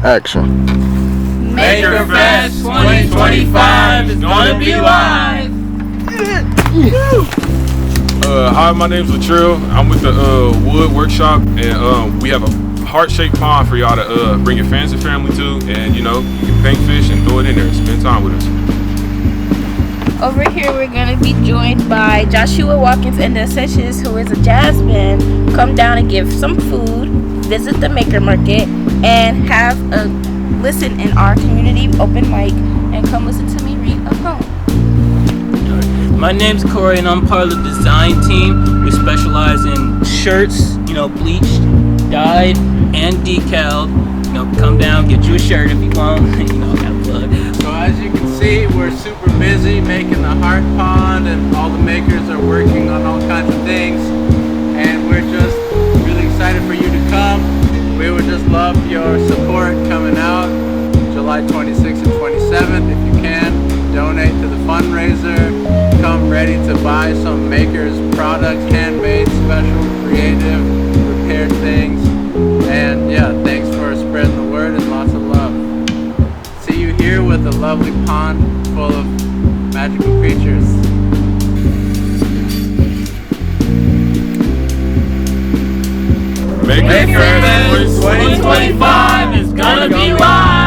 Action. Maker Fest 2025 is gonna be live. Hi, my name's Latrell. I'm with the Wood Workshop, and we have a heart-shaped pond for y'all to bring your fans and family to, and you can paint fish and throw it in there and spend time with us. Over here we're going to be joined by Joshua Watkins Ascension, who is a jazz band. Come down and give some food, visit the Maker Market, and have a listen in our community open mic, and come listen to me read a poem. My name's Corey, and I'm part of the design team. We specialize in shirts, bleached, dyed, and decaled. Come down, get you a shirt if you want. I got blood. So as you can see, we're super busy making the heart pond, and all the makers are working on all kinds of things. And we're just really excited for you to come. We would just love your support coming out July 26th and 27th. If you can, donate to the fundraiser. Come ready to buy some makers products, handmade, special, creative, prepared things. And yeah, thanks for spreading the word and lots of love. See you here with a lovely pond full of magical creatures. Maker Fest 2025 is gonna be live.